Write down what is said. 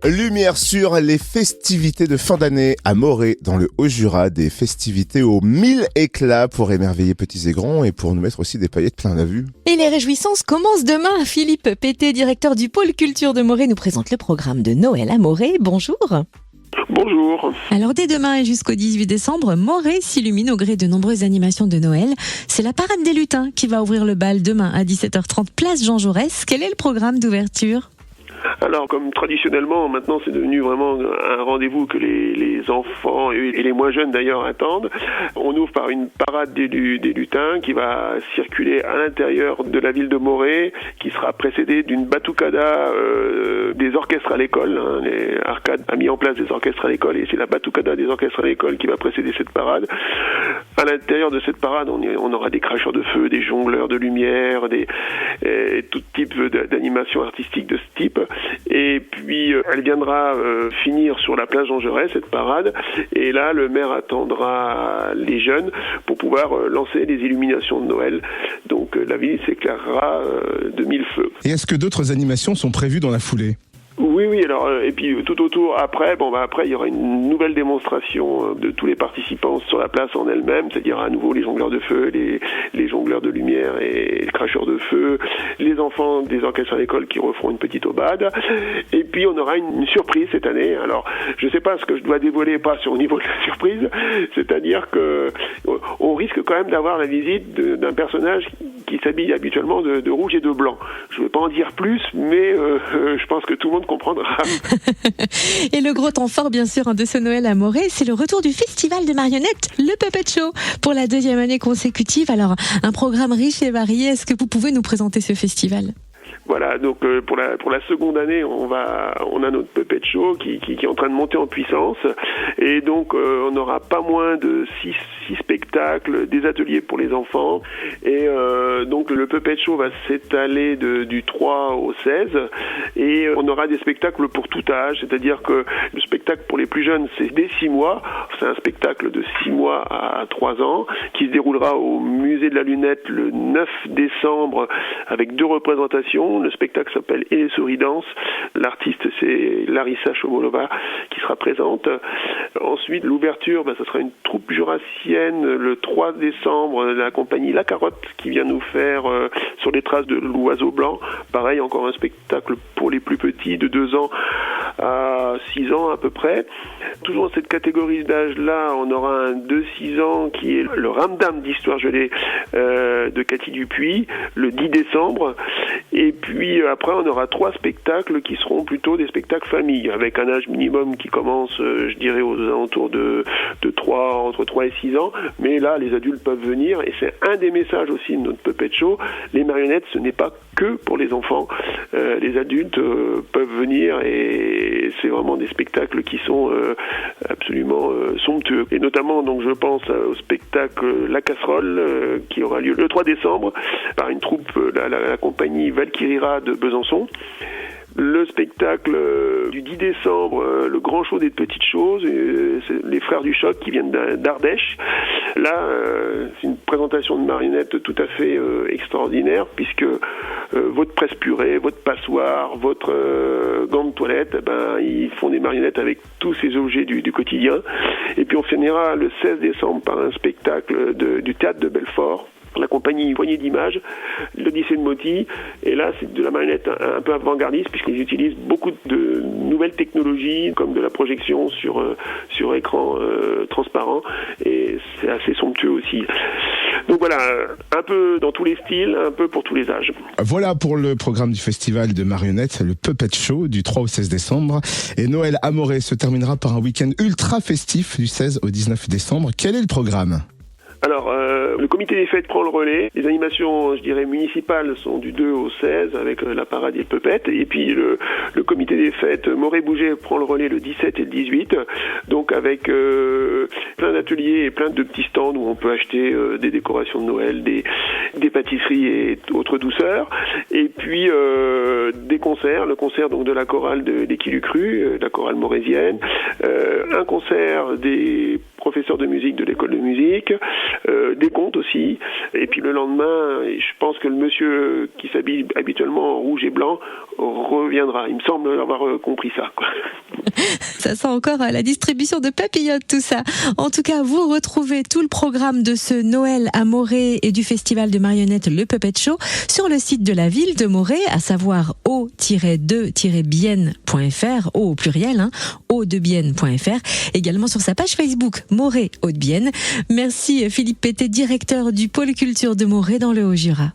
Lumière sur les festivités de fin d'année à Morée, dans le Haut-Jura, des festivités aux 1000 éclats pour émerveiller petits et grands et pour nous mettre aussi des paillettes plein la vue. Et les réjouissances commencent demain. Philippe Pété, directeur du pôle culture de Morée, nous présente le programme de Noël à Morée. Bonjour. Bonjour. Alors dès demain et jusqu'au 18 décembre, Morée s'illumine au gré de nombreuses animations de Noël. C'est la parade des lutins qui va ouvrir le bal demain à 17h30 place Jean Jaurès. Quel est le programme d'ouverture ? Alors, comme traditionnellement, maintenant c'est devenu vraiment un rendez-vous que les enfants et les moins jeunes d'ailleurs attendent. On ouvre par une parade des lutins qui va circuler à l'intérieur de la ville de Morée, qui sera précédée d'une batucada des orchestres à l'école. Les Arcades a mis en place des orchestres à l'école et c'est la batucada des orchestres à l'école qui va précéder cette parade. À l'intérieur de cette parade, on aura des cracheurs de feu, des jongleurs de lumière, tout type d'animation artistique de ce type. Et puis elle viendra finir sur la place Jean Jaurès, cette parade, et là le maire attendra les jeunes pour pouvoir lancer les illuminations de Noël. Donc la ville s'éclairera de 1000 feux. Et est-ce que d'autres animations sont prévues dans la foulée ? Oui, alors, et puis tout autour, après, il y aura une nouvelle démonstration de tous les participants sur la place en elle-même, c'est-à-dire à nouveau les jongleurs de feu, les jongleurs de lumière et les cracheurs de feu, les enfants des orchestres à l'école qui referont une petite aubade, et puis on aura une surprise cette année. Alors, je sais pas ce que je dois dévoiler, pas sur au niveau de la surprise, c'est-à-dire que on risque quand même d'avoir la visite d'un personnage qui s'habille habituellement de rouge et de blanc. Je ne vais pas en dire plus, mais je pense que tout le monde comprendra. Et le gros temps fort, bien sûr, de ce Noël à Morée, c'est le retour du festival de marionnettes, le Puppet Show, pour la 2e année consécutive. Alors, un programme riche et varié. Est-ce que vous pouvez nous présenter ce festival ? Voilà, donc pour la seconde année, on a notre Puppet Show qui est en train de monter en puissance, et donc on aura pas moins de 6 spectacles, des ateliers pour les enfants, et donc le Puppet Show va s'étaler du 3 au 16, et on aura des spectacles pour tout âge, c'est-à-dire que le spectacle pour les plus jeunes, c'est dès 6 mois, c'est un spectacle de 6 mois à 3 ans, qui se déroulera au musée de la Lunette le 9 décembre, avec 2 représentations. Le spectacle s'appelle Et les souris dansent. L'artiste, c'est Larissa Chomolova qui sera présente. Ensuite, l'ouverture, ça sera une troupe jurassienne le 3 décembre, la compagnie La Carotte qui vient nous faire sur les traces de l'oiseau blanc. Pareil, encore un spectacle pour les plus petits de 2 ans à 6 ans à peu près. Toujours dans cette catégorie d'âge-là, on aura un 2-6 ans qui est le Ramdam d'Histoire gelée de Cathy Dupuis, le 10 décembre. Et puis après, on aura 3 spectacles qui seront plutôt des spectacles famille, avec un âge minimum qui commence, je dirais, aux alentours entre 3 et 6 ans. Mais là, les adultes peuvent venir, et c'est un des messages aussi de notre Puppet Show. Les marionnettes, ce n'est pas que pour les enfants. Les adultes peuvent venir, et c'est vraiment des spectacles qui sont absolument somptueux. Et notamment, donc, je pense au spectacle La Casserole qui aura lieu le 3 décembre par une troupe, la compagnie Valkyrira de Besançon. Le spectacle du 10 décembre, le grand show des petites choses, c'est les frères du choc qui viennent d'Ardèche. Là, c'est une présentation de marionnettes tout à fait extraordinaire, puisque votre presse purée, votre passoire, votre gant de toilette, ils font des marionnettes avec tous ces objets du quotidien. Et puis on finira le 16 décembre par un spectacle du théâtre de Belfort, la compagnie Poignée d'images, l'Odyssée de Moty, et là c'est de la marionnette un peu avant-gardiste puisqu'ils utilisent beaucoup de nouvelles technologies comme de la projection sur écran transparent, et c'est assez somptueux aussi. Donc voilà, un peu dans tous les styles, un peu pour tous les âges. Voilà pour le programme du festival de marionnettes, le Puppet Show du 3 au 16 décembre. Et Noël à Morée se terminera par un week-end ultra festif du 16 au 19 décembre. Quel est le programme ? Alors, le comité des fêtes prend le relais. Les animations, je dirais, municipales sont du 2 au 16 avec la parade et le puppet. Et puis le comité des fêtes Morée-Bouget prend le relais le 17 et le 18. Donc avec plein d'ateliers et plein de petits stands où on peut acheter des décorations de Noël, des pâtisseries et autres douceurs. Et puis des concerts, le concert donc de la chorale des Quilucru, la chorale morésienne, un concert des professeurs de musique de l'école de musique, des compte aussi. Et puis le lendemain, je pense que le monsieur qui s'habille habituellement en rouge et blanc reviendra. Il me semble avoir compris ça, quoi. Ça sent encore la distribution de papillotes, tout ça. En tout cas, vous retrouvez tout le programme de ce Noël à Morée et du festival de marionnettes Le Puppet Show sur le site de la ville de Morée, à savoir o-2-bienne.fr, o au pluriel, o2bienne.fr. Également sur sa page Facebook, Morée Haute-Bienne. Merci Philippe Pété, directeur du pôle culture de Morée dans le Haut-Jura.